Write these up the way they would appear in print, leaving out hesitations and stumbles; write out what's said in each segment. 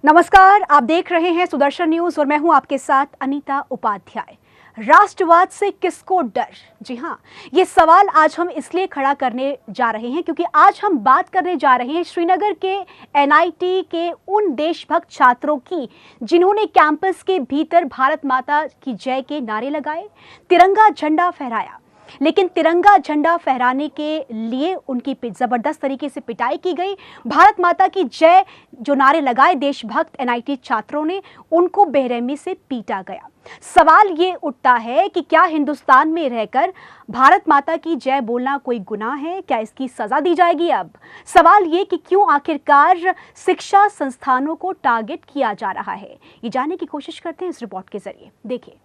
नमस्कार, आप देख रहे हैं सुदर्शन न्यूज और मैं हूं आपके साथ अनीता उपाध्याय। राष्ट्रवाद से किसको डर? जी हां, ये सवाल आज हम इसलिए खड़ा करने जा रहे हैं क्योंकि आज हम बात करने जा रहे हैं श्रीनगर के एनआईटी के उन देशभक्त छात्रों की जिन्होंने कैंपस के भीतर भारत माता की जय के नारे लगाए, तिरंगा झंडा फहराया। लेकिन तिरंगा झंडा फहराने के लिए उनकी जबरदस्त तरीके से पिटाई की गई। भारत माता की जय जो नारे लगाए देशभक्त एनआईटी छात्रों ने, उनको बेरहमी से पीटा गया। सवाल ये उठता है कि क्या हिंदुस्तान में रहकर भारत माता की जय बोलना कोई गुनाह है? क्या इसकी सजा दी जाएगी? अब सवाल ये कि क्यों आखिरकार शिक्षा संस्थानों को टारगेट किया जा रहा है, ये जानने की कोशिश करते हैं इस रिपोर्ट के जरिए। देखिए।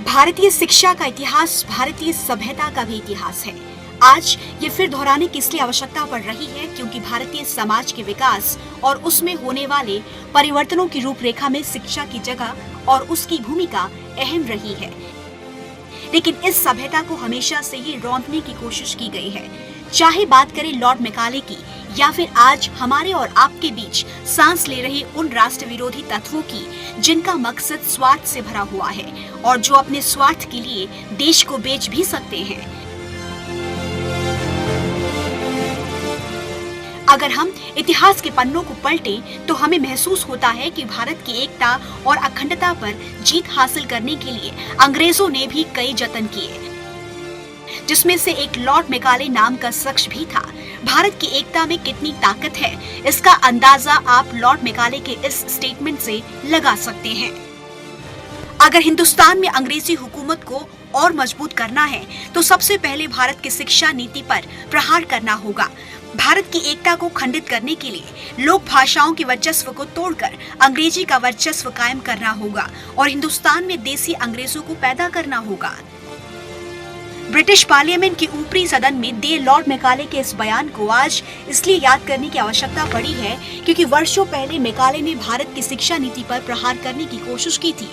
भारतीय शिक्षा का इतिहास भारतीय सभ्यता का भी इतिहास है। आज ये फिर दोहराने की इसलिए आवश्यकता पड़ रही है क्योंकि भारतीय समाज के विकास और उसमें होने वाले परिवर्तनों की रूपरेखा में शिक्षा की जगह और उसकी भूमिका अहम रही है। लेकिन इस सभ्यता को हमेशा से ही रौंदने की कोशिश की गई है। चाहे बात करें लॉर्ड मैकाले की या फिर आज हमारे और आपके बीच सांस ले रहे उन राष्ट्र विरोधी तत्वों की जिनका मकसद स्वार्थ से भरा हुआ है और जो अपने स्वार्थ के लिए देश को बेच भी सकते हैं। अगर हम इतिहास के पन्नों को पलटें तो हमें महसूस होता है कि भारत की एकता और अखंडता पर जीत हासिल करने के लिए अंग्रेजों ने भी कई जतन किए, जिसमें से एक लॉर्ड मैकाले नाम का शख्स भी था। भारत की एकता में कितनी ताकत है, इसका अंदाजा आप लॉर्ड मैकाले के इस स्टेटमेंट से लगा सकते हैं। अगर हिंदुस्तान में अंग्रेजी हुकूमत को और मजबूत करना है तो सबसे पहले भारत की शिक्षा नीति पर प्रहार करना होगा। भारत की एकता को खंडित करने के लिए लोक भाषाओं के वर्चस्व को तोड़कर अंग्रेजी का वर्चस्व कायम करना होगा और हिंदुस्तान में देसी अंग्रेजों को पैदा करना होगा। ब्रिटिश पार्लियामेंट के ऊपरी सदन में दिए लॉर्ड मैकाले के इस बयान को आज इसलिए याद करने की आवश्यकता पड़ी है क्योंकि वर्षों पहले मैकाले ने भारत की शिक्षा नीति पर प्रहार करने की कोशिश की थी,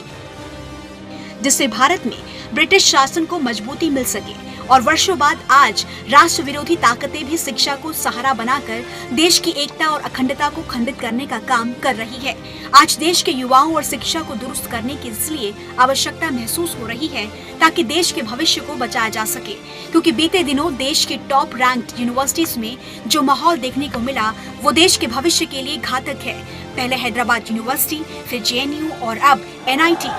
जिससे भारत में ब्रिटिश शासन को मजबूती मिल सके। और वर्षों बाद आज राष्ट्र विरोधी ताकतें भी शिक्षा को सहारा बनाकर देश की एकता और अखंडता को खंडित करने का काम कर रही है। आज देश के युवाओं और शिक्षा को दुरुस्त करने की इसलिए आवश्यकता महसूस हो रही है ताकि देश के भविष्य को बचाया जा सके, क्योंकि बीते दिनों देश के टॉप रैंक्ड यूनिवर्सिटीज में जो माहौल देखने को मिला वो देश के भविष्य के लिए घातक है। पहले हैदराबाद यूनिवर्सिटी, फिर जेएनयू और अब एनआईटी।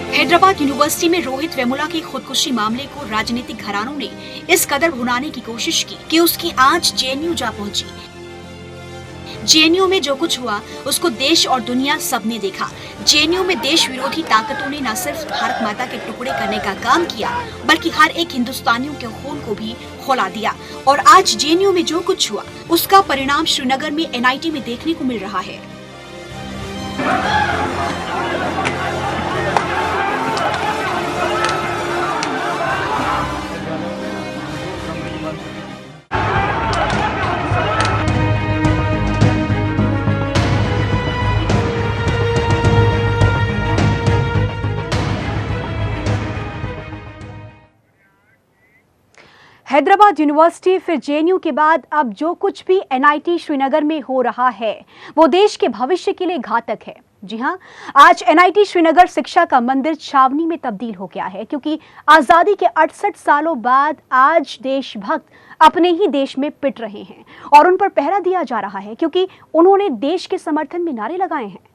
हैदराबाद यूनिवर्सिटी में रोहित वेमुला की खुदकुशी मामले को राजनीतिक घरानों ने इस कदर भुनाने की कोशिश की कि उसकी आंच जेएनयू जा पहुंची। जेएनयू में जो कुछ हुआ उसको देश और दुनिया सबने देखा। जेएनयू में देश विरोधी ताकतों ने न सिर्फ भारत माता के टुकड़े करने का काम किया बल्कि हर एक हिंदुस्तानियों के खून को भी खौला दिया। और आज जेएनयू में जो कुछ हुआ उसका परिणाम श्रीनगर में एनआईटी में देखने को मिल रहा है। हैदराबाद यूनिवर्सिटी फिर जेएनयू के बाद अब जो कुछ भी एनआईटी श्रीनगर में हो रहा है वो देश के भविष्य के लिए घातक है। जी हां, आज एनआईटी श्रीनगर शिक्षा का मंदिर छावनी में तब्दील हो गया है क्योंकि आजादी के 68 सालों बाद आज देशभक्त अपने ही देश में पिट रहे हैं और उन पर पहरा दिया जा रहा है क्योंकि उन्होंने देश के समर्थन में नारे लगाए हैं।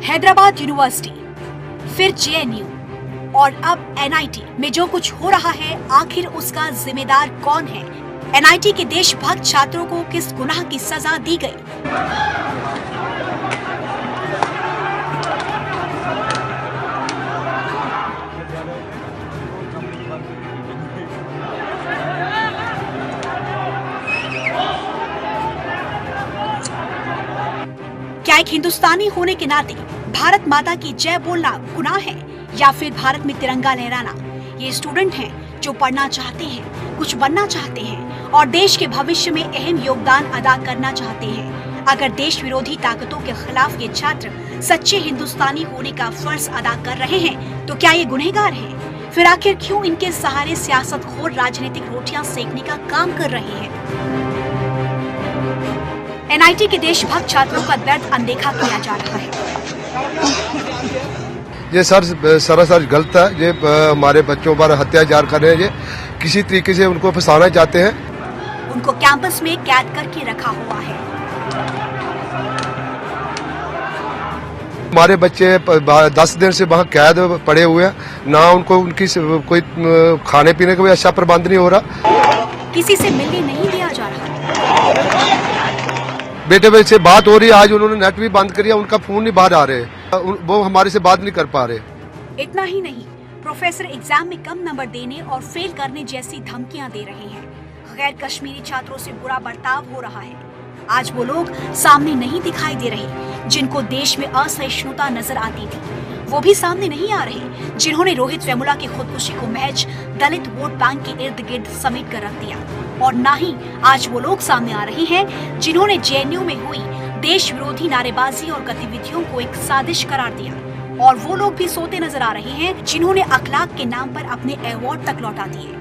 हैदराबाद यूनिवर्सिटी, फिर जेएनयू और अब एनआईटी में जो कुछ हो रहा है आखिर उसका जिम्मेदार कौन है? एनआईटी के देशभक्त छात्रों को किस गुनाह की सजा दी गई? क्या एक हिंदुस्तानी होने के नाते भारत माता की जय बोलना गुनाह है या फिर भारत में तिरंगा लहराना? ये स्टूडेंट हैं जो पढ़ना चाहते हैं, कुछ बनना चाहते हैं और देश के भविष्य में अहम योगदान अदा करना चाहते हैं। अगर देश विरोधी ताकतों के खिलाफ ये छात्र सच्चे हिंदुस्तानी होने का फर्ज अदा कर रहे हैं तो क्या ये गुनहगार हैं? फिर आखिर क्यों इनके सहारे सियासतखोर राजनीतिक रोटियां सेकने का काम कर रहे हैं? एनआईटी के देशभक्त छात्रों का दर्द अनदेखा किया जा रहा है। ये सरासर गलत है। ये हमारे बच्चों पर अत्याचार कर रहे हैं। ये किसी तरीके से उनको फंसाना चाहते हैं। उनको कैंपस में कैद करके रखा हुआ है। हमारे बच्चे 10 दिन से वहाँ कैद पड़े हुए हैं, ना उनको उनकी कोई खाने पीने का भी अच्छा प्रबंध नहीं हो रहा। किसी से मिलने नहीं दिया जा रहा। बेटे से बात हो रही है, आज उन्होंने नेट भी बंद कर दिया, उनका फोन नहीं बाहर आ रहे, वो हमारे से बात नहीं कर पा रहे। इतना ही नहीं, प्रोफेसर एग्जाम में कम नंबर देने और फेल करने जैसी धमकियां दे रहे हैं। गैर कश्मीरी छात्रों से बुरा बर्ताव हो रहा है। आज वो लोग सामने नहीं दिखाई दे रहे जिनको देश में असहिष्णुता नजर आती थी, वो भी सामने नहीं आ रहे जिन्होंने रोहित वेमुला की खुदकुशी को महज दलित वोट बैंक के इर्द गिर्द समेट कर रख दिया। और ना ही आज वो लोग सामने आ रहे हैं जिन्होंने जेएनयू में हुई देश विरोधी नारेबाजी और गतिविधियों को एक साजिश करार दिया। और वो लोग भी सोते नजर आ रहे हैं जिन्होंने अखलाक के नाम पर अपने अवार्ड तक लौटा दिए।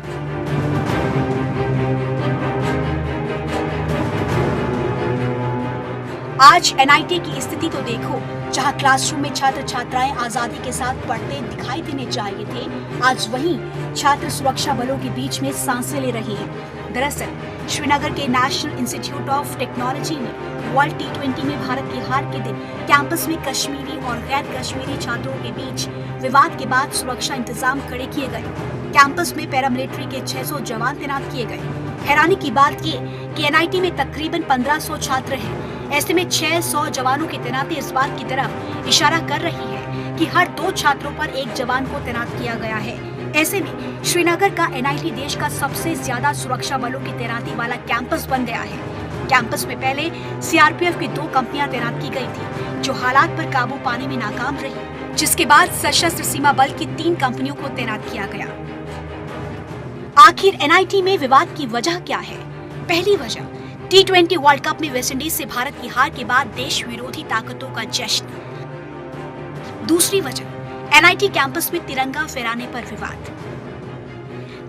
आज एनआईटी की स्थिति तो देखो, जहां क्लासरूम में छात्र छात्राएं आजादी के साथ पढ़ते दिखाई देने चाहिए थे, आज वहीं छात्र सुरक्षा बलों के बीच में सांसें ले रहे हैं। दरअसल श्रीनगर के नेशनल इंस्टीट्यूट ऑफ टेक्नोलॉजी में वर्ल्ड T20 में भारत की हार के दिन कैंपस में कश्मीरी और गैर कश्मीरी छात्रों के बीच विवाद के बाद सुरक्षा इंतजाम खड़े किए गए। कैंपस में पैरामिलिट्री के 600 जवान तैनात किए गए। हैरानी की बात ये कि एनआईटी में तकरीबन 1500 छात्र हैं। ऐसे में 600 जवानों की तैनाती इस बात की तरफ इशारा कर रही है कि हर 2 छात्रों पर 1 जवान को तैनात किया गया है। ऐसे में श्रीनगर का एनआईटी देश का सबसे ज्यादा सुरक्षा बलों की तैनाती वाला कैंपस बन गया है। कैंपस में पहले सीआरपीएफ की 2 कंपनियां तैनात की गई थी, जो हालात पर काबू पाने में नाकाम रही, जिसके बाद सशस्त्र सीमा बल की 3 कंपनियों को तैनात किया गया। आखिर एनआईटी में विवाद की वजह क्या है? पहली वजह, T20 वर्ल्ड कप में वेस्टइंडीज से भारत की हार के बाद देश विरोधी ताकतों का जश्न। दूसरी वजह, एनआईटी कैंपस में तिरंगा फहराने पर विवाद।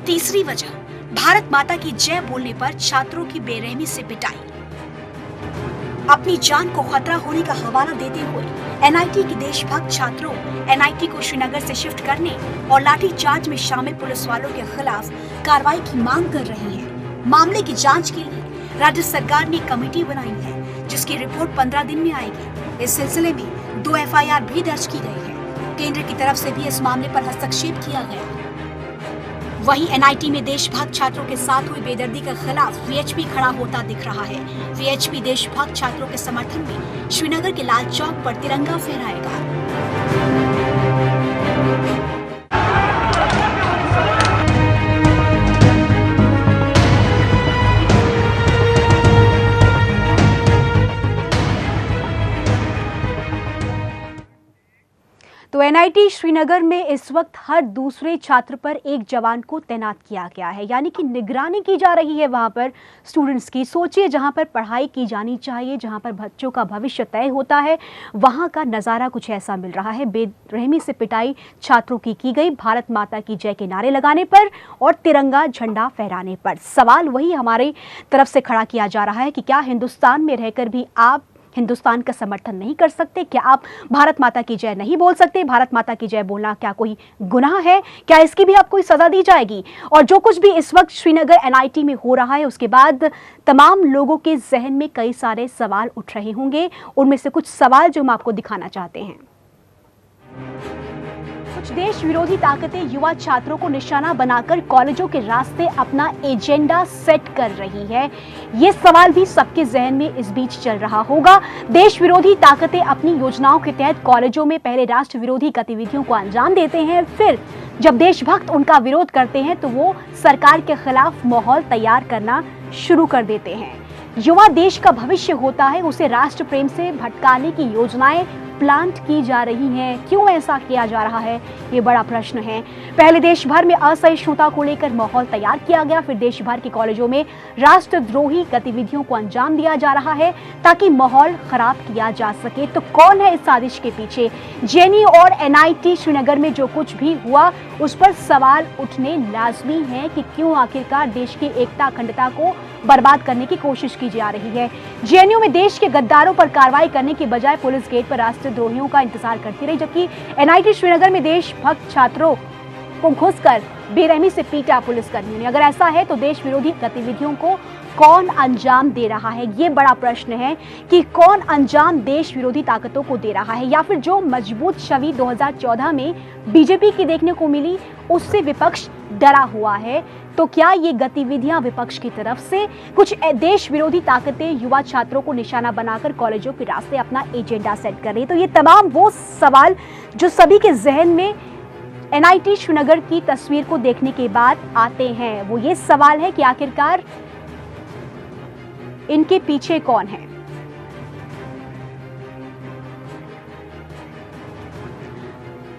तीसरी वजह, भारत माता की जय बोलने पर छात्रों की बेरहमी से पिटाई। अपनी जान को खतरा होने का हवाला देते हुए एनआईटी के देशभक्त छात्रों एनआईटी को श्रीनगर से शिफ्ट करने और लाठीचार्ज में शामिल पुलिस वालों के खिलाफ कार्रवाई की मांग कर रहे हैं। मामले की जांच के लिए राज्य सरकार ने कमेटी बनाई है, जिसकी रिपोर्ट 15 दिन में आएगी। इस सिलसिले में 2 FIR भी दर्ज की गई है। केंद्र की तरफ से भी इस मामले पर हस्तक्षेप किया गया। वहीं एनआईटी में देशभक्त छात्रों के साथ हुई बेदर्दी के खिलाफ वीएचपी खड़ा होता दिख रहा है। वीएचपी देशभक्त छात्रों के समर्थन में श्रीनगर के लाल चौक पर तिरंगा फहराएगा। तो एनआईटी श्रीनगर में इस वक्त हर दूसरे छात्र पर 1 जवान को तैनात किया गया है, यानी कि निगरानी की जा रही है वहां पर स्टूडेंट्स की। सोचिए, जहां पर पढ़ाई की जानी चाहिए, जहां पर बच्चों का भविष्य तय होता है, वहां का नज़ारा कुछ ऐसा मिल रहा है। बेरहमी से पिटाई छात्रों की गई भारत माता की जय के नारे लगाने पर और तिरंगा झंडा फहराने पर। सवाल वही हमारी तरफ से खड़ा किया जा रहा है कि क्या हिंदुस्तान में रहकर भी आप हिंदुस्तान का समर्थन नहीं कर सकते? क्या आप भारत माता की जय नहीं बोल सकते? भारत माता की जय बोलना क्या कोई गुनाह है? क्या इसकी भी आपको सजा दी जाएगी? और जो कुछ भी इस वक्त श्रीनगर एनआईटी में हो रहा है, उसके बाद तमाम लोगों के जहन में कई सारे सवाल उठ रहे होंगे। उनमें से कुछ सवाल जो हम आपको दिखाना चाहते हैं। कुछ देश विरोधी ताकतें युवा छात्रों को निशाना बनाकर कॉलेजों के रास्ते अपना एजेंडा सेट कर रही है। ये सवाल भी सबके जहन में इस बीच चल रहा होगा। देश विरोधी ताकतें अपनी योजनाओं के तहत कॉलेजों में पहले राष्ट्र विरोधी गतिविधियों को अंजाम देते हैं, फिर जब देशभक्त उनका विरोध करते हैं तो वो सरकार के खिलाफ माहौल तैयार करना शुरू कर देते हैं। युवा देश का भविष्य होता है, उसे राष्ट्र प्रेम से भटकाने की योजनाएं प्लांट की जा रही हैं। क्यों ऐसा किया जा रहा है, ये बड़ा प्रश्न है। पहले देश भर में असहिष्णुता को लेकर माहौल तैयार किया गया, फिर देश भर के कॉलेजों में राष्ट्रद्रोही गतिविधियों को अंजाम दिया जा रहा है ताकि माहौल खराब किया जा सके। तो कौन है इस साजिश के पीछे? जेएनयू और एनआईटी श्रीनगर में जो कुछ भी हुआ उस पर सवाल उठने लाजमी है कि क्यों आखिरकार देश की एकता अखंडता को बर्बाद करने की कोशिश की जा रही है। जेएनयू में देश के गद्दारों पर कार्रवाई करने की बजाय पुलिस गेट पर राष्ट्रद्रोहियों का इंतजार करती रही, जबकि एनआईटी श्रीनगर में देशभक्त छात्रों को घुसकर बेरहमी से पीटा पुलिसकर्मियों ने। अगर ऐसा है तो देश विरोधी गतिविधियों को कौन अंजाम दे रहा है? ये बड़ा प्रश्न है कि कौन अंजाम देश विरोधी ताकतों को दे रहा है, या फिर जो मजबूत छवि 2014 में बीजेपी की देखने को मिली उससे विपक्ष डरा हुआ है। तो क्या ये गतिविधियां विपक्ष की तरफ से कुछ देश विरोधी ताकतें युवा छात्रों को निशाना बनाकर कॉलेजों के रास्ते अपना एजेंडा सेट कर रही है? तो ये तमाम वो सवाल जो सभी के जहन में एनआईटी श्रीनगर की तस्वीर को देखने के बाद आते हैं। वो ये सवाल है कि आखिरकार इनके पीछे कौन है।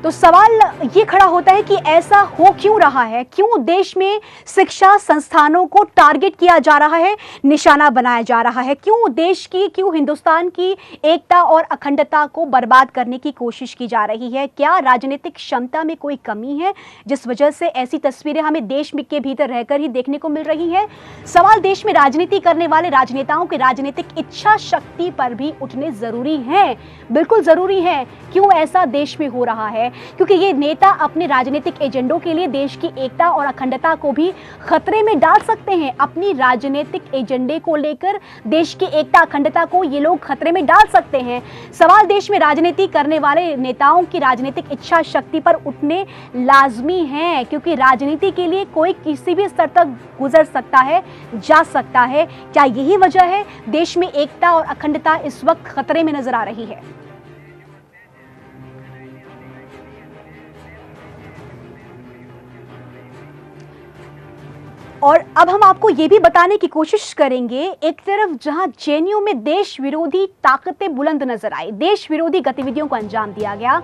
तो सवाल ये खड़ा होता है कि ऐसा हो क्यों रहा है? क्यों देश में शिक्षा संस्थानों को टारगेट किया जा रहा है, निशाना बनाया जा रहा है? क्यों देश की, क्यों हिंदुस्तान की एकता और अखंडता को बर्बाद करने की कोशिश की जा रही है? क्या राजनीतिक क्षमता में कोई कमी है जिस वजह से ऐसी तस्वीरें हमें देश के भीतर रहकर ही देखने को मिल रही है? सवाल देश में राजनीति करने वाले राजनेताओं की राजनीतिक इच्छा शक्ति पर भी उठने जरूरी है। बिल्कुल जरूरी है। क्यों ऐसा देश में हो रहा है? क्योंकि ये नेता अपने राजनीतिक एजेंडों के लिए देश की एकता और अखंडता को भी खतरे में डाल सकते हैं। अपनी राजनीतिक एजेंडे को लेकर देश की एकता अखंडता को ये लोग खतरे में डाल सकते हैं। सवाल देश में राजनीति करने वाले नेताओं की राजनीतिक इच्छा शक्ति पर उठने लाजमी है, क्योंकि राजनीति के लिए कोई किसी भी स्तर तक गुजर सकता है, जा सकता है। क्या यही वजह है देश में एकता और अखंडता इस वक्त खतरे में नजर आ रही है? और अब हम आपको ये भी बताने की कोशिश करेंगे, एक तरफ जहां जेएनयू में देश विरोधी ताकतें बुलंद नजर आई, देश विरोधी गतिविधियों को अंजाम दिया गया,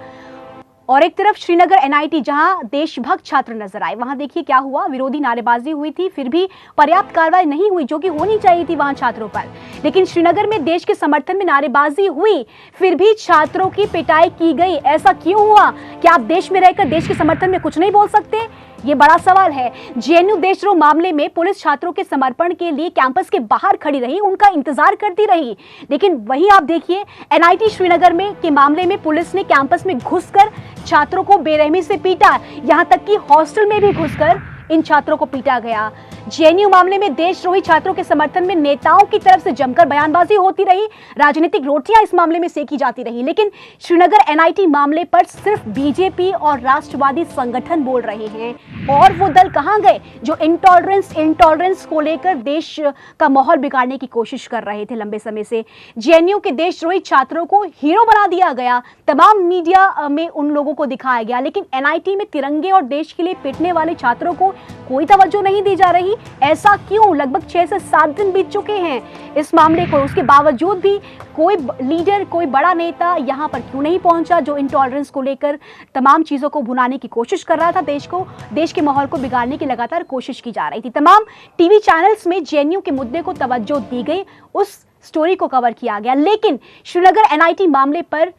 और एक तरफ श्रीनगर एनआईटी जहां देशभक्त छात्र नजर आए, वहां देखिए क्या हुआ। विरोधी नारेबाजी हुई थी, फिर भी पर्याप्त कार्रवाई नहीं हुई जो कि होनी चाहिए थी वहां छात्रों पर। लेकिन श्रीनगर में देश के समर्थन में नारेबाजी हुई, फिर भी छात्रों की पिटाई की गई। ऐसा क्यों हुआ? क्या आप देश में रहकर देश के समर्थन में कुछ नहीं बोल सकते? ये बड़ा सवाल है। जेएनयू देशद्रोह मामले में पुलिस छात्रों के समर्पण के लिए कैंपस के बाहर खड़ी रही, उनका इंतजार करती रही। लेकिन वहीं आप देखिए एनआईटी श्रीनगर में के मामले में पुलिस ने कैंपस में घुसकर छात्रों को बेरहमी से पीटा, यहां तक कि हॉस्टल में भी घुसकर इन छात्रों को पीटा गया। जेएनयू मामले में देशद्रोही छात्रों के समर्थन में नेताओं की तरफ से जमकर बयानबाजी होती रही, राजनीतिक रोटियां इस मामले में सेकी जाती रही। लेकिन श्रीनगर एनआईटी मामले पर सिर्फ बीजेपी और राष्ट्रवादी संगठन बोल रहे हैं, और वो दल कहां गए जो इंटॉलरेंस को लेकर देश का माहौल बिगाड़ने की कोशिश कर रहे थे लंबे समय से। जेएनयू के देशद्रोही छात्रों को हीरो बना दिया गया, तमाम मीडिया में उन लोगों को दिखाया गया, लेकिन एनआईटी में तिरंगे और देश के लिए पिटने वाले छात्रों को कोई तवज्जो नहीं दी जा रही। ऐसा क्यों? लगभग 6 से 7 दिन बीत चुके हैं इस मामले को, उसके बावजूद भी कोई लीडर, कोई बड़ा नेता यहां पर क्यों नहीं पहुंचा जो इंटॉलरेंस को लेकर तमाम चीजों को भुनाने की कोशिश कर रहा था, देश के माहौल को बिगाड़ने की लगातार कोशिश की जा रही थी। तमाम टीवी चैनल्स में जेएनयू के मुद्दे को तवज्जो दी गई, उस स्टोरी को कवर किया गया, लेकिन श्रीनगर एनआईटी मामले पर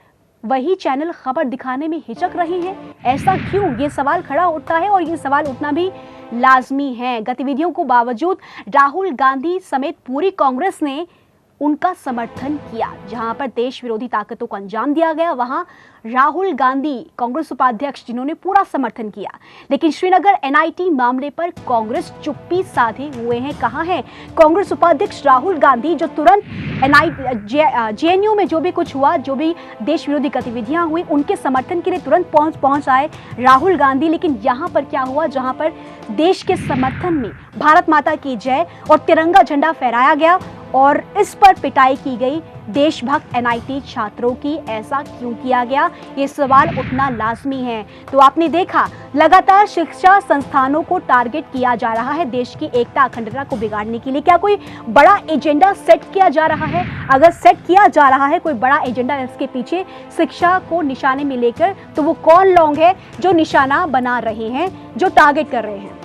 वही चैनल खबर दिखाने में हिचक रहे हैं। ऐसा क्यों? ये सवाल खड़ा उठता है, और ये सवाल उठना भी लाजमी है। गतिविधियों को बावजूद राहुल गांधी समेत पूरी कांग्रेस ने उनका समर्थन किया। जहां पर देश विरोधी ताकतों को अंजाम दिया गया, वहां राहुल गांधी कांग्रेस उपाध्यक्ष जिन्होंने पूरा समर्थन किया। लेकिन श्रीनगर एनआईटी मामले पर कांग्रेस चुप्पी साधे हुए हैं। कहां है कांग्रेस उपाध्यक्ष राहुल गांधी, जो तुरंत जेएनयू में जो भी कुछ हुआ, जो भी देश विरोधी गतिविधियां हुई, उनके समर्थन के लिए तुरंत पहुंच आए राहुल गांधी। लेकिन यहां पर क्या हुआ? जहां पर देश के समर्थन में भारत माता की जय और तिरंगा झंडा फहराया गया, और इस पर पिटाई की गई देशभक्त एनआईटी छात्रों की। ऐसा क्यों किया गया, ये सवाल उठना लाजमी है। तो आपने देखा लगातार शिक्षा संस्थानों को टारगेट किया जा रहा है देश की एकता अखंडता को बिगाड़ने के लिए। क्या कोई बड़ा एजेंडा सेट किया जा रहा है? अगर सेट किया जा रहा है कोई बड़ा एजेंडा इसके पीछे शिक्षा को निशाने में लेकर, तो वो कौन लोग हैं जो निशाना बना रहे हैं, जो टारगेट कर रहे हैं?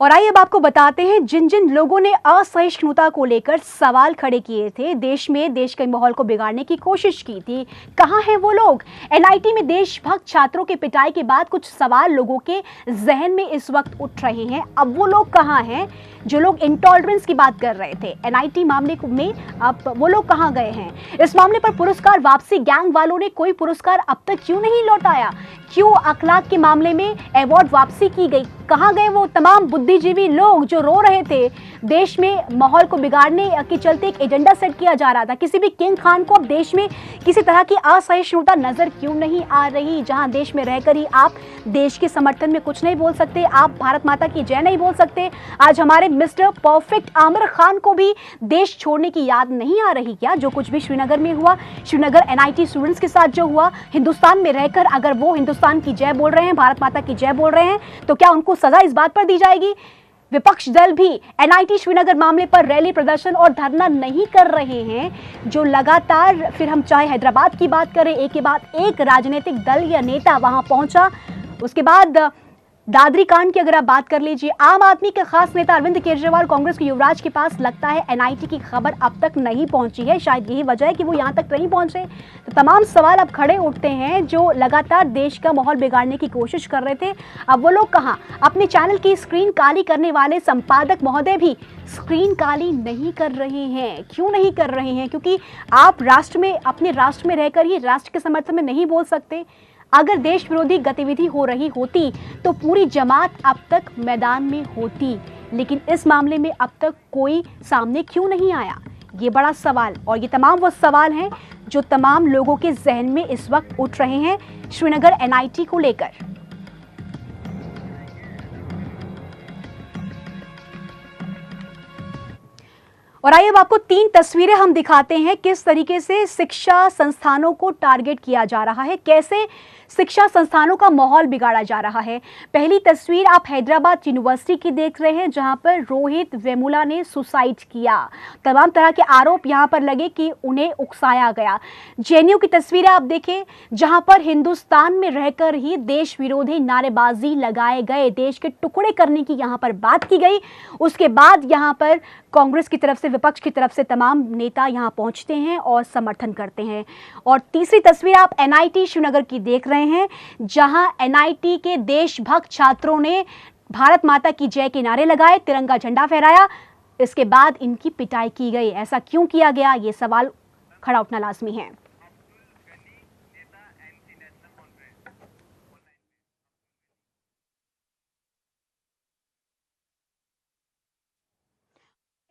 और आइए अब आपको बताते हैं जिन जिन लोगों ने असहिष्णुता को लेकर सवाल खड़े किए थे, देश के माहौल को बिगाड़ने की कोशिश की थी, कहां हैं वो लोग? एनआईटी में देशभक्त छात्रों की पिटाई के बाद कुछ सवाल लोगों के जहन में इस वक्त उठ रहे हैं। अब वो लोग कहां हैं जो लोग इंटॉलरेंस की बात कर रहे थे एनआईटी मामले में? अब वो लोग कहां गए हैं? इस मामले पर पुरस्कार वापसी गैंग वालों ने कोई पुरस्कार अब तक क्यों नहीं लौटाया? क्यों अखलाक के मामले में अवार्ड वापसी की गई? कहां गए वो तमाम बुद्धिजीवी लोग जो रो रहे थे? देश में माहौल को बिगाड़ने के चलते एक एजेंडा सेट किया जा रहा था। किसी भी किंग खान को अब देश में किसी तरह की असहिष्णुता नजर क्यों नहीं आ रही? जहां देश में रहकर ही आप देश के समर्थन में कुछ नहीं बोल सकते, आप भारत माता की जय नहीं बोल सकते। आज हमारे मिस्टर परफेक्ट आमिर खान को भी देश छोड़ने की याद नहीं आ रही क्या? जो कुछ भी श्रीनगर में हुआ, श्रीनगर एनआईटी स्टूडेंट्स के साथ जो हुआ, हिंदुस्तान में रहकर अगर वो हिंदुस्तान की जय बोल रहे हैं, भारत माता की जय बोल रहे हैं, तो क्या उनको सजा इस बात पर दी जाएगी? विपक्ष दल भी एनआईटी श्रीनगर मामले पर रैली प्रदर्शन और धरना नहीं कर रहे हैं, जो लगातार, फिर हम चाहे हैदराबाद की बात करें, एक के बाद एक राजनीतिक दल या नेता वहां पहुंचा। उसके बाद दादरी कांड की अगर आप बात कर लीजिए, आम आदमी के खास नेता अरविंद केजरीवाल कांग्रेस के युवराज के पास लगता है एनआईटी की खबर अब तक नहीं पहुंची है। शायद यही वजह है कि वो यहां तक नहीं पहुंचे। तो तमाम सवाल अब खड़े उठते हैं जो लगातार देश का माहौल बिगाड़ने की कोशिश कर रहे थे। अब वो लोग कहां? अपने चैनल की स्क्रीन काली करने वाले संपादक महोदय भी स्क्रीन काली नहीं कर रहे हैं। क्यों नहीं कर रहे हैं? क्योंकि आप राष्ट्र में, अपने राष्ट्र में रहकर ही राष्ट्र के समर्थन में नहीं बोल सकते। अगर देश विरोधी गतिविधि हो रही होती तो पूरी जमात अब तक मैदान में होती, लेकिन इस मामले में अब तक कोई सामने क्यों नहीं आया? ये बड़ा सवाल, और ये तमाम वो सवाल हैं जो तमाम लोगों के जहन में इस वक्त उठ रहे हैं श्रीनगर एनआईटी को लेकर। और आइए अब आपको 3 तस्वीरें हम दिखाते हैं किस तरीके से शिक्षा संस्थानों को टारगेट किया जा रहा है, कैसे शिक्षा संस्थानों का माहौल बिगाड़ा जा रहा है। पहली तस्वीर आप हैदराबाद यूनिवर्सिटी की देख रहे हैं, जहां पर रोहित वेमुला ने सुसाइड किया। तमाम तरह के आरोप यहां पर लगे कि उन्हें उकसाया गया। जेएनयू की तस्वीरें आप देखें, जहां पर हिंदुस्तान में रहकर ही देश विरोधी नारेबाजी लगाए गए, देश के टुकड़े करने की यहां पर बात की गई। उसके बाद यहां पर कांग्रेस की तरफ से, विपक्ष की तरफ से तमाम नेता यहां पहुंचते हैं और समर्थन करते हैं। और तीसरी तस्वीर आप एनआईटी श्रीनगर की देख रहे हैं, जहां एनआईटी के देशभक्त छात्रों ने भारत माता की जय के नारे लगाए, तिरंगा झंडा फहराया। इसके बाद इनकी पिटाई की गई। ऐसा क्यों किया गया, ये सवाल खड़ा उठना लाजमी है।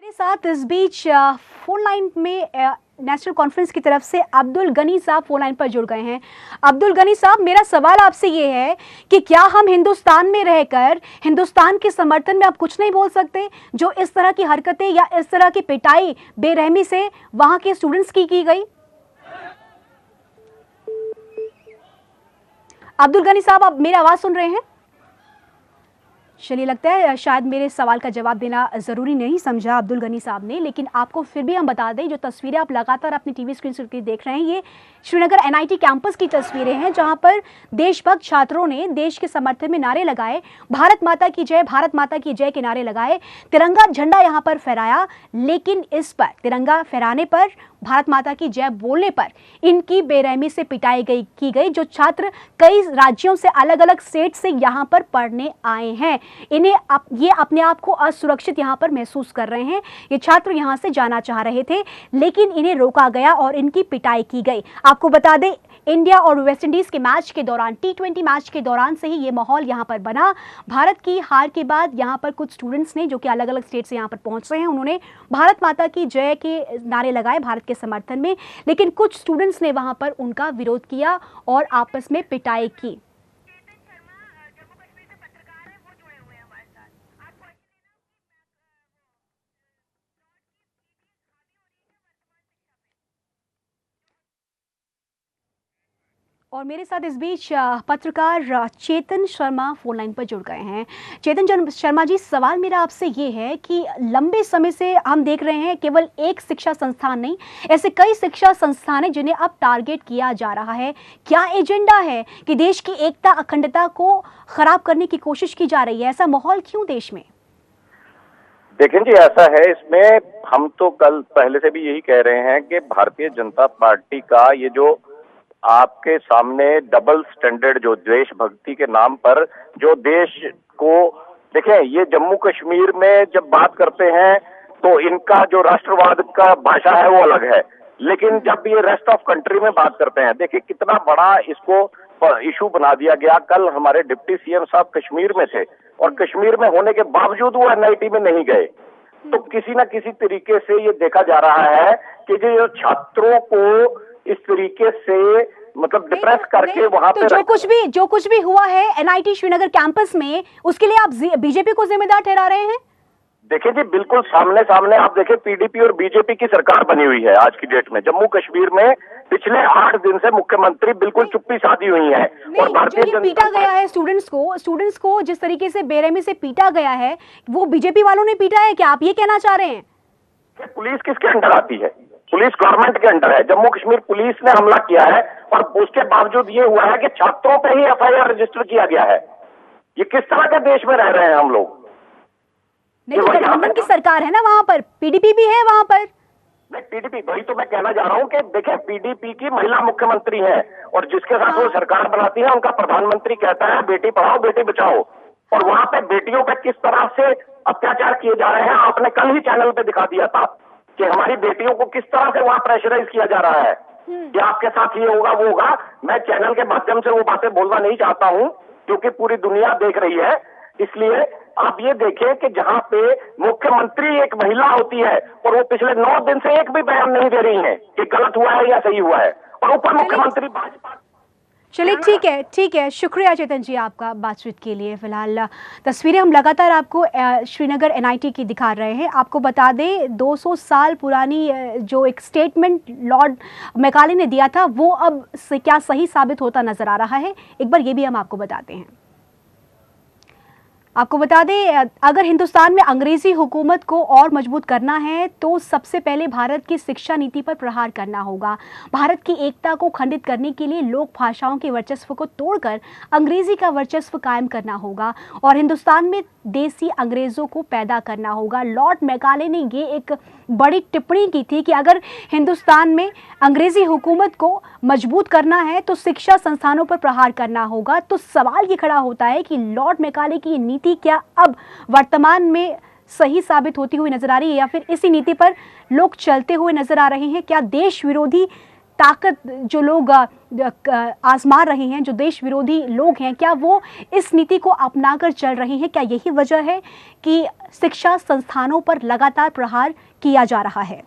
मेरे साथ इस बीच फोन लाइन में नेशनल कॉन्फ्रेंस की तरफ से अब्दुल गनी साहब फोन लाइन पर जुड़ गए हैं। अब्दुल गनी साहब, मेरा सवाल आपसे ये है कि क्या हम हिंदुस्तान में रहकर हिंदुस्तान के समर्थन में आप कुछ नहीं बोल सकते? जो इस तरह की हरकतें या इस तरह की पिटाई बेरहमी से वहां के स्टूडेंट्स की गई। अब्दुल गनी साहब, आप मेरी आवाज सुन रहे हैं? चलिए, लगता है शायद मेरे सवाल का जवाब देना ज़रूरी नहीं समझा अब्दुल गनी साहब ने, लेकिन आपको फिर भी हम बता दें, जो तस्वीरें आप लगातार अपनी टीवी स्क्रीन से देख रहे हैं, ये श्रीनगर एनआईटी कैंपस की तस्वीरें हैं, जहां पर देशभक्त छात्रों ने देश के समर्थन में नारे लगाए, भारत माता की जय, भारत माता की जय के नारे लगाए, तिरंगा झंडा यहां पर फहराया। लेकिन इस पर, तिरंगा फहराने पर, भारत माता की जय बोलने पर इनकी बेरहमी से पिटाई की गई। जो छात्र कई राज्यों से, अलग अलग स्टेट से यहाँ पर पढ़ने आए हैं, इन्हें ये अपने आप को असुरक्षित यहाँ पर महसूस कर रहे हैं। ये छात्र यहाँ से जाना चाह रहे थे, लेकिन इन्हें रोका गया और इनकी पिटाई की गई। आपको बता दें, इंडिया और वेस्ट इंडीज के मैच के दौरान, T20 मैच के दौरान से ही ये माहौल यहाँ पर बना। भारत की हार के बाद यहाँ पर कुछ स्टूडेंट्स ने, जो कि अलग अलग स्टेट से यहाँ पर पहुँच रहे हैं, उन्होंने भारत माता की जय के नारे लगाए भारत के समर्थन में, लेकिन कुछ स्टूडेंट्स ने वहाँ पर उनका विरोध किया और आपस में पिटाई की। और मेरे साथ इस बीच पत्रकार चेतन शर्मा फोन लाइन पर जुड़ गए हैं। चेतन शर्मा जी, सवाल मेरा आपसे ये है कि लंबे समय से हम देख रहे हैं केवल एक शिक्षा संस्थान नहीं, ऐसे कई शिक्षा संस्थान हैं जिन्हें अब टारगेट किया जा रहा है। क्या एजेंडा है कि देश की एकता अखंडता को खराब करने की कोशिश की जा रही है? ऐसा माहौल क्यों देश में? देखें जी, ऐसा है, इसमें हम तो कल पहले से भी यही कह रहे हैं कि भारतीय जनता पार्टी का ये जो आपके सामने डबल स्टैंडर्ड, जो देशभक्ति के नाम पर जो देश को, देखें ये जम्मू कश्मीर में जब बात करते हैं तो इनका जो राष्ट्रवाद का भाषा है वो अलग है, लेकिन जब ये रेस्ट ऑफ कंट्री में बात करते हैं, देखिए कितना बड़ा इसको इशू बना दिया गया। कल हमारे डिप्टी सीएम साहब कश्मीर में थे और कश्मीर में होने के बावजूद वो एनआईटी में नहीं गए। तो किसी न किसी तरीके से ये देखा जा रहा है कि जो छात्रों को इस तरीके से मतलब डिप्रेस करके वहां पे जो कुछ भी हुआ है एनआईटी श्रीनगर कैंपस में, उसके लिए आप बीजेपी को जिम्मेदार ठहरा रहे हैं? देखिए जी, बिल्कुल सामने सामने आप देखें, पीडीपी और बीजेपी की सरकार बनी हुई है आज की डेट में। जम्मू कश्मीर में पिछले 8 दिन से मुख्यमंत्री बिल्कुल चुप्पी साधी हुई है। और भारतीय जनता पीटा गया है स्टूडेंट्स को जिस तरीके से बेरहमी से पीटा गया है, वो बीजेपी वालों ने पीटा है क्या? आप ये कहना चाह रहे हैं? पुलिस किसके अंडर आती है? पुलिस गवर्नमेंट के अंडर है। जम्मू कश्मीर पुलिस ने हमला किया है और उसके बावजूद ये हुआ है कि छात्रों पे ही एफआईआर रजिस्टर किया गया है। ये किस तरह के देश में रह रहे हैं हम लोग? नहीं तो गठबंधन की सरकार है ना, वहां पर पीडीपी भी है वहां पर। नहीं, पीडीपी, वही तो मैं कहना चाह रहा हूं कि देखिए पीडीपी की महिला मुख्यमंत्री है और जिसके साथ वो सरकार बनाती है उनका प्रधानमंत्री कहता है बेटी पढ़ाओ बेटी बचाओ, और वहां पे बेटियों पे किस तरह से अत्याचार किए जा रहे हैं आपने कल ही चैनल पे दिखा दिया था कि हमारी बेटियों को किस तरह से वहां प्रेशराइज किया जा रहा है कि आपके साथ ये होगा वो होगा। मैं चैनल के माध्यम से वो बातें बोलना नहीं चाहता हूं क्योंकि पूरी दुनिया देख रही है, इसलिए आप ये देखें कि जहां पे मुख्यमंत्री एक महिला होती है और वो पिछले 9 दिन से एक भी बयान नहीं दे रही है कि गलत हुआ है या सही हुआ है, और उप मुख्यमंत्री भाजपा। चलिए ठीक है, शुक्रिया चेतन जी आपका बातचीत के लिए। फिलहाल तस्वीरें हम लगातार आपको श्रीनगर एनआईटी की दिखा रहे हैं। आपको बता दें 200 साल पुरानी जो एक स्टेटमेंट लॉर्ड मैकाले ने दिया था वो अब क्या सही साबित होता नजर आ रहा है, एक बार ये भी हम आपको बताते हैं। आपको बता दें, अगर हिंदुस्तान में अंग्रेजी हुकूमत को और मजबूत करना है तो सबसे पहले भारत की शिक्षा नीति पर प्रहार करना होगा। भारत की एकता को खंडित करने के लिए लोक भाषाओं के वर्चस्व को तोड़कर अंग्रेजी का वर्चस्व कायम करना होगा और हिंदुस्तान में देसी अंग्रेजों को पैदा करना होगा। लॉर्ड मैकाले ने ये एक बड़ी टिप्पणी की थी कि अगर हिंदुस्तान में अंग्रेजी हुकूमत को मजबूत करना है तो शिक्षा संस्थानों पर प्रहार करना होगा। तो सवाल ये खड़ा होता है कि लॉर्ड मैकाले की नीति क्या अब वर्तमान में सही साबित होती हुई नजर आ रही है या फिर इसी नीति पर लोग चलते हुए नजर आ रहे हैं? क्या देश विरोधी ताकत जो लोग आजमा रहे हैं, जो देश विरोधी लोग हैं, क्या वो इस नीति को अपनाकर चल रहे हैं? क्या यही वजह है कि शिक्षा संस्थानों पर लगातार प्रहार किया जा रहा है?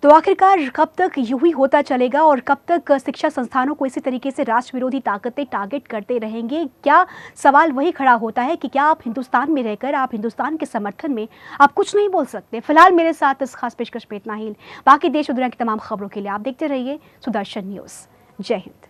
तो आखिरकार कब तक यूं ही होता चलेगा और कब तक शिक्षा संस्थानों को इसी तरीके से राष्ट्र विरोधी ताकतें टारगेट करते रहेंगे? क्या सवाल वही खड़ा होता है कि क्या आप हिंदुस्तान में रहकर, आप हिंदुस्तान के समर्थन में आप कुछ नहीं बोल सकते? फिलहाल मेरे साथ इस खास पेशकश में इतना ही। बाकी देश और दुनिया की तमाम खबरों के लिए आप देखते रहिए सुदर्शन न्यूज़। जय हिंद।